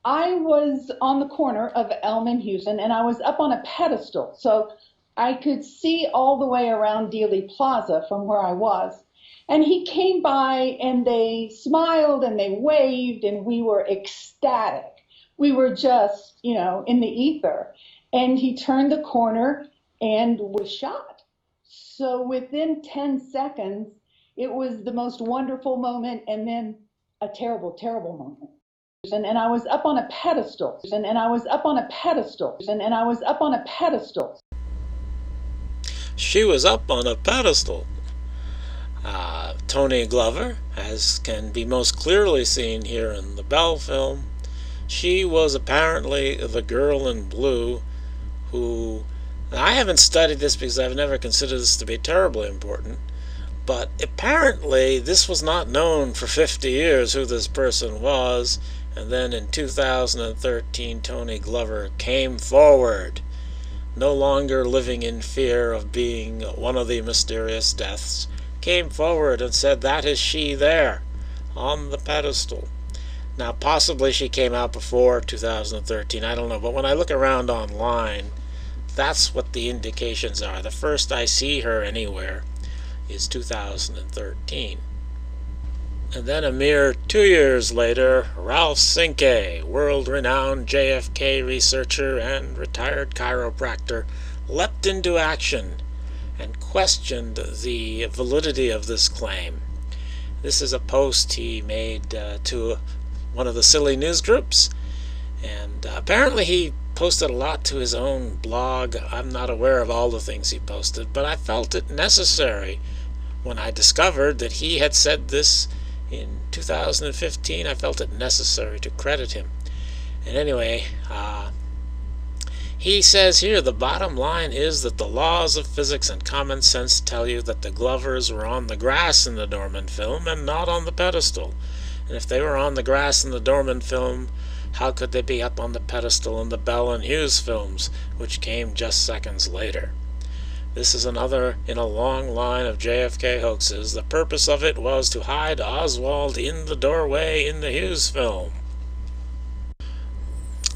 I was on the corner of Elm and Houston, and I was up on a pedestal, so I could see all the way around Dealey Plaza from where I was. And he came by, and they smiled and they waved, and we were ecstatic. We were just, in the ether. And he turned the corner and was shot. So within 10 seconds, it was the most wonderful moment, and then a terrible, terrible moment. And I was up on a pedestal, and I was up on a pedestal, and I was up on a pedestal. She was up on a pedestal. Toni Glover, as can be most clearly seen here in the Bell film, she was apparently the girl in blue who, I haven't studied this because I've never considered this to be terribly important, but apparently this was not known for 50 years who this person was, and then in 2013 Toni Glover came forward, no longer living in fear of being one of the mysterious deaths, came forward and said, "That is she there, on the pedestal." Now, possibly she came out before 2013, I don't know, but when I look around online, that's what the indications are. The first I see her anywhere is 2013. And then a mere 2 years later, Ralph Cinque, world-renowned JFK researcher and retired chiropractor, leapt into action and questioned the validity of this claim. This is a post he made to one of the silly news groups, and apparently he posted a lot to his own blog. I'm not aware of all the things he posted, but I felt it necessary when I discovered that he had said this in 2015. I felt it necessary to credit him. And anyway, he says here, the bottom line is that the laws of physics and common sense tell you that the Glovers were on the grass in the Dorman film and not on the pedestal. And if they were on the grass in the Dorman film, how could they be up on the pedestal in the Bell and Hughes films, which came just seconds later? This is another in a long line of JFK hoaxes. The purpose of it was to hide Oswald in the doorway in the Hughes film.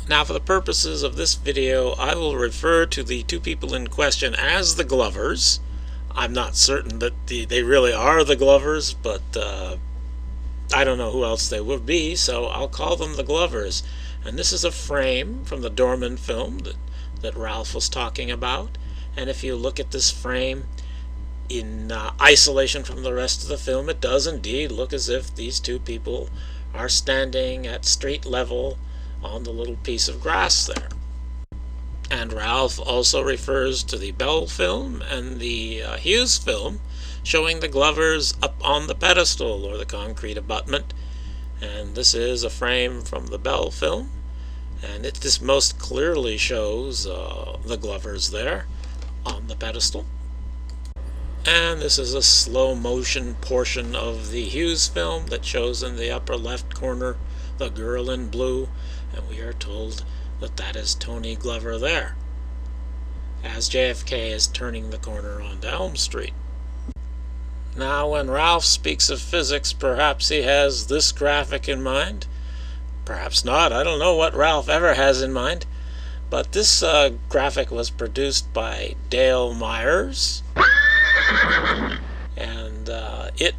Now, for the purposes of this video, I will refer to the two people in question as the Glovers. I'm not certain that they really are the Glovers, but I don't know who else they would be, so I'll call them the Glovers. And this is a frame from the Dorman film that Ralph was talking about. And if you look at this frame in isolation from the rest of the film, it does indeed look as if these two people are standing at street level on the little piece of grass there. And Ralph also refers to the Bell film and the Hughes film, showing the Glovers up on the pedestal or the concrete abutment. And this is a frame from the Bell film, and this most clearly shows the Glovers there on the pedestal. And this is a slow motion portion of the Hughes film that shows in the upper left corner the girl in blue, and we are told that that is Toni Glover there, as JFK is turning the corner onto Elm Street. Now, when Ralph speaks of physics, perhaps he has this graphic in mind. Perhaps not. I don't know what Ralph ever has in mind. But this graphic was produced by Dale Myers, and it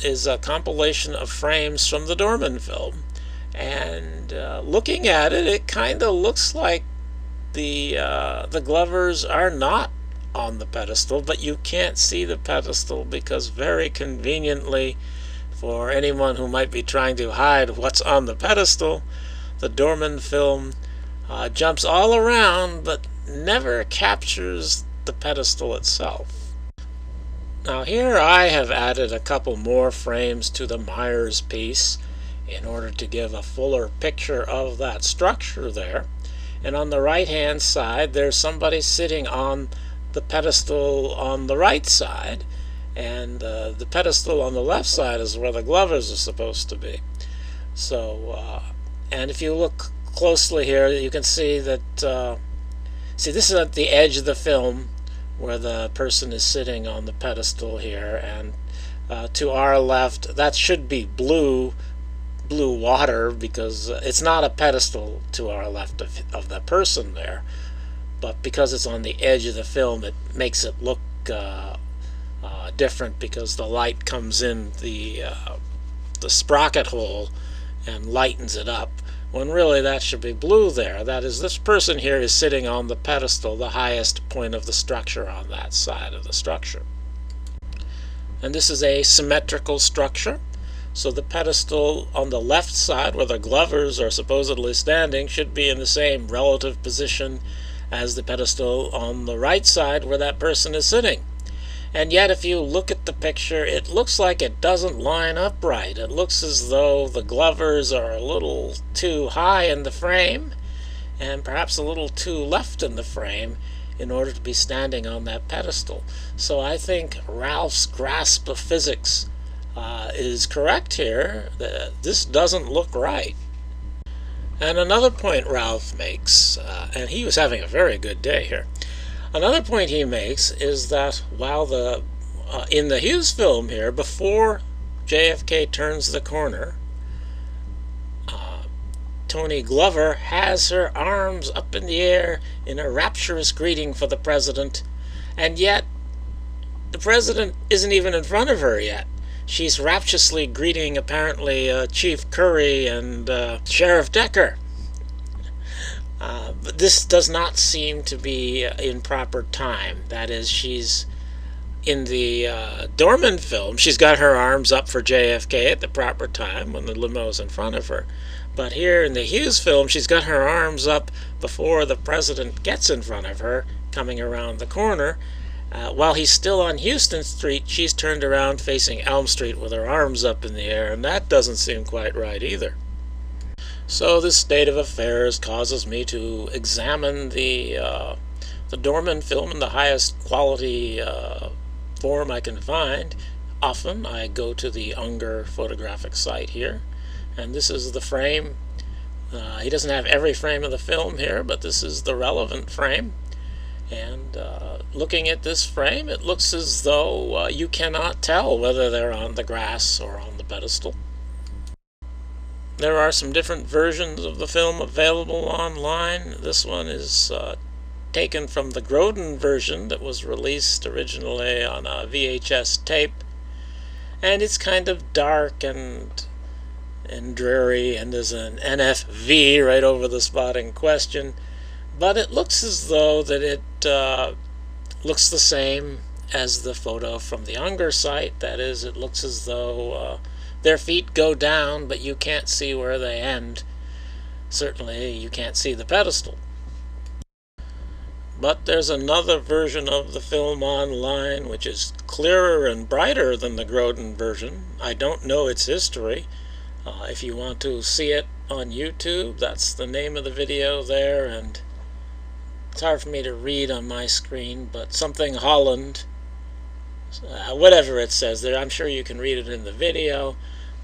is a compilation of frames from the Dorman film. And looking at it, it kind of looks like the Glovers are not on the pedestal, but you can't see the pedestal because, very conveniently for anyone who might be trying to hide what's on the pedestal, the Dorman film jumps all around but never captures the pedestal itself. Now here I have added a couple more frames to the Myers piece in order to give a fuller picture of that structure there. And on the right hand side there's somebody sitting on the pedestal on the right side, and the pedestal on the left side is where the Glovers are supposed to be. So and if you look closely here, you can see that see, this is at the edge of the film where the person is sitting on the pedestal here, and to our left that should be blue, blue water, because it's not a pedestal to our left of the person there, but because it's on the edge of the film, it makes it look different, because the light comes in the sprocket hole and lightens it up, when really that should be blue there. That is, this person here is sitting on the pedestal, the highest point of the structure on that side of the structure. And this is a symmetrical structure, so the pedestal on the left side, where the Glovers are supposedly standing, should be in the same relative position as the pedestal on the right side, where that person is sitting. And yet, if you look at the picture, it looks like it doesn't line up right. It looks as though the Glovers are a little too high in the frame, and perhaps a little too left in the frame, in order to be standing on that pedestal. So I think Ralph's grasp of physics is correct here. This doesn't look right. And another point Ralph makes, and he was having a very good day here, another point he makes is that while in the Hughes film here, before JFK turns the corner, Toni Glover has her arms up in the air in a rapturous greeting for the president, and yet the president isn't even in front of her yet. She's rapturously greeting, apparently, Chief Curry and Sheriff Decker. But this does not seem to be in proper time. That is, she's in the Dorman film, she's got her arms up for JFK at the proper time when the limo's in front of her. But here in the Hughes film, she's got her arms up before the president gets in front of her, coming around the corner. While he's still on Houston Street, she's turned around facing Elm Street with her arms up in the air, and that doesn't seem quite right either. So this state of affairs causes me to examine the Dorman film in the highest quality form I can find. Often I go to the Unger photographic site here, and this is the frame. He doesn't have every frame of the film here, but this is the relevant frame. And looking at this frame, it looks as though you cannot tell whether they're on the grass or on the pedestal. There are some different versions of the film available online. This one is taken from the Grodin version that was released originally on a VHS tape, and it's kind of dark and dreary, and there's an NFV right over the spot in question, but it looks as though that it looks the same as the photo from the Unger site. That is, it looks as though their feet go down, but you can't see where they end. Certainly you can't see the pedestal. But there's another version of the film online which is clearer and brighter than the Grodin version. I don't know its history. If you want to see it on YouTube, that's the name of the video there, and it's hard for me to read on my screen, but something Holland, whatever it says there, I'm sure you can read it in the video.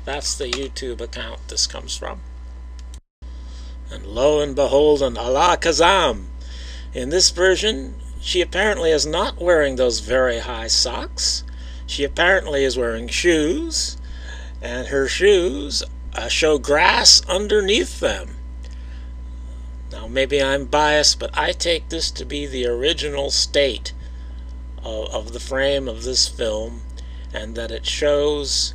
That's the YouTube account this comes from. And lo and behold, an Allah Kazam. In this version, she apparently is not wearing those very high socks. She apparently is wearing shoes, and her shoes show grass underneath them. Now, maybe I'm biased, but I take this to be the original state of the frame of this film, and that it shows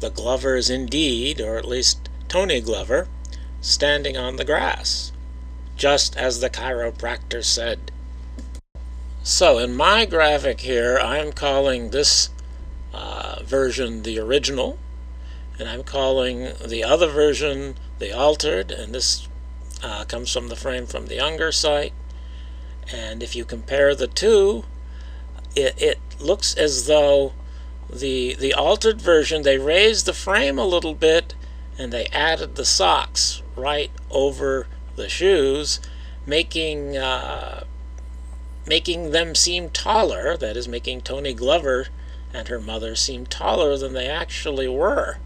the Glovers indeed, or at least Toni Glover, standing on the grass, just as the chiropractor said. So in my graphic here, I'm calling this version the original, and I'm calling the other version the altered, and this comes from the frame from the Unger site. And if you compare the two, it looks as though the altered version, they raised the frame a little bit and they added the socks right over the shoes, making them seem taller. That is, making Toni Glover and her mother seem taller than they actually were.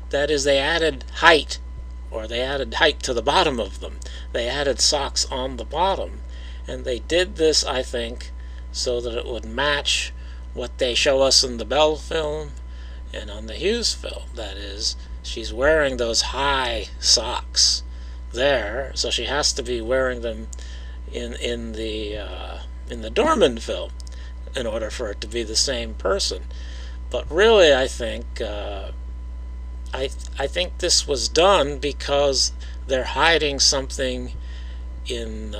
That is, they added height, or they added height to the bottom of them. They added socks on the bottom, and they did this, I think, so that it would match what they show us in the Bell film, And on the Hughes film, that is, she's wearing those high socks there, so she has to be wearing them in the Dorman film in order for it to be the same person. But really, I think I think this was done because they're hiding something in.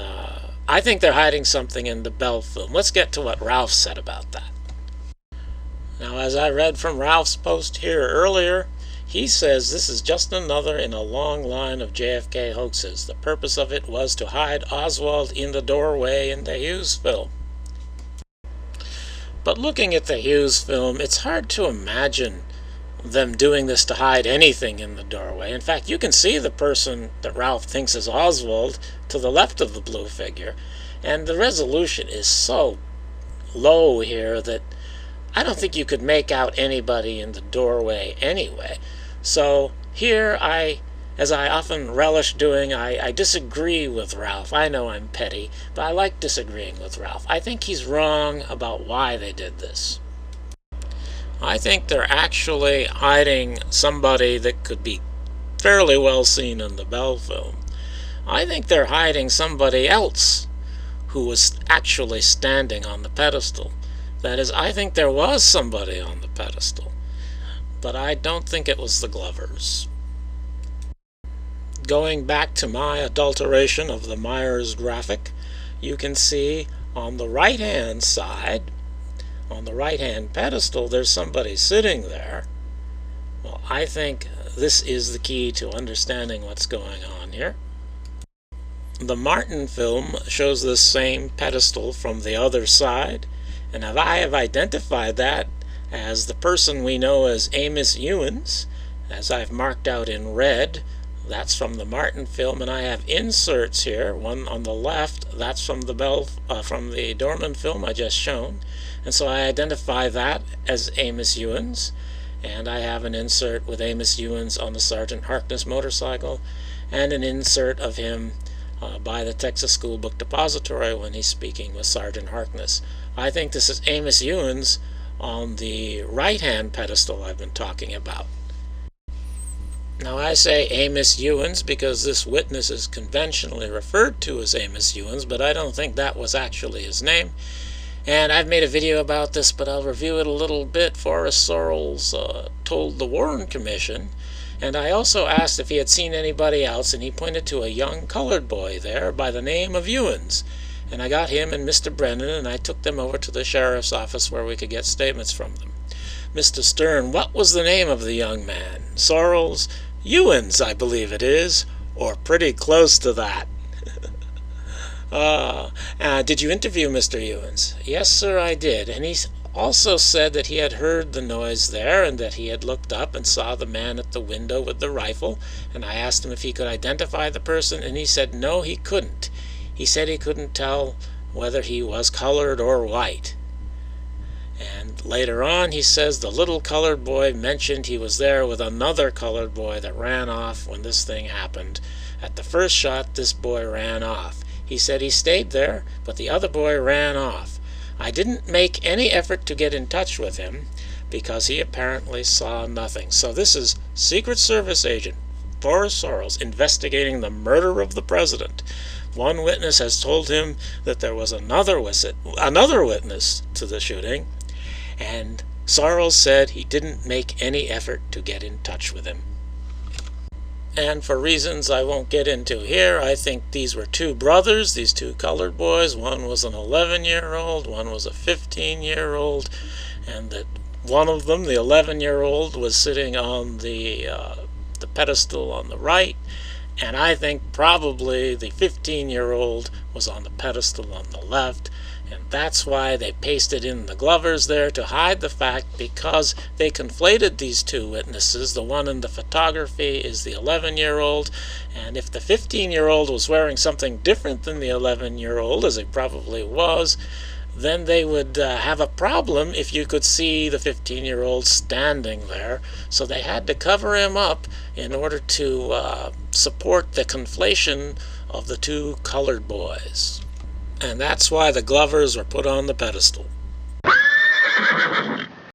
I think they're hiding something in the Bell film. Let's get to what Ralph said about that. Now, as I read from Ralph's post here earlier, he says this is just another in a long line of JFK hoaxes. The purpose of it was to hide Oswald in the doorway in the Hughes film. But looking at the Hughes film, it's hard to imagine them doing this to hide anything in the doorway. In fact, you can see the person that Ralph thinks is Oswald to the left of the blue figure, and the resolution is so low here that I don't think you could make out anybody in the doorway anyway. So here as I often relish doing, I disagree with Ralph. I know I'm petty, but I like disagreeing with Ralph. I think he's wrong about why they did this. I think they're actually hiding somebody that could be fairly well seen in the Bell film. I think they're hiding somebody else who was actually standing on the pedestal. That is, I think there was somebody on the pedestal, but I don't think it was the Glovers. Going back to my adulteration of the Myers graphic, you can see on the right-hand side, on the right-hand pedestal, there's somebody sitting there. Well, I think this is the key to understanding what's going on here. The Martin film shows this same pedestal from the other side, and I have identified that as the person we know as Amos Ewens, as I've marked out in red. That's from the Martin film, and I have inserts here. One on the left, that's from the Dorman film I just shown, and so I identify that as Amos Ewens, and I have an insert with Amos Ewens on the Sergeant Harkness motorcycle, and an insert of him by the Texas School Book Depository when he's speaking with Sergeant Harkness. I think this is Amos Ewens on the right-hand pedestal I've been talking about. Now, I say Amos Ewens because this witness is conventionally referred to as Amos Ewens, but I don't think that was actually his name. And I've made a video about this, but I'll review it a little bit. Forrest Sorrells told the Warren Commission, and I also asked if he had seen anybody else, and he pointed to a young colored boy there by the name of Ewens. And I got him and Mr. Brennan, and I took them over to the sheriff's office where we could get statements from them. Mr. Stern, what was the name of the young man? Sorrells? Ewens, I believe it is, or pretty close to that. Did you interview Mr. Ewens? Yes, sir, I did, and he also said that he had heard the noise there and that he had looked up and saw the man at the window with the rifle, and I asked him if he could identify the person, and he said no, he couldn't. He said he couldn't tell whether he was colored or white. And later on, he says the little colored boy mentioned he was there with another colored boy that ran off when this thing happened. At the first shot, this boy ran off. He said he stayed there, but the other boy ran off. I didn't make any effort to get in touch with him because he apparently saw nothing. So this is Secret Service agent Forrest Sorrells investigating the murder of the president. One witness has told him that there was another witness to the shooting, and Sorrells said he didn't make any effort to get in touch with him. And for reasons I won't get into here, I think these were two brothers, these two colored boys. One was an 11-year-old, one was a 15-year-old, and that one of them, the 11-year-old, was sitting on the pedestal on the right, and I think probably the 15-year-old was on the pedestal on the left, and that's why they pasted in the Glovers there to hide the fact, because they conflated these two witnesses. The one in the photography is the 11-year-old, and if the 15-year-old was wearing something different than the 11-year-old, as he probably was, then they would have a problem if you could see the 15-year-old standing there. So they had to cover him up in order to support the conflation of the two colored boys. And that's why the Glovers were put on the pedestal.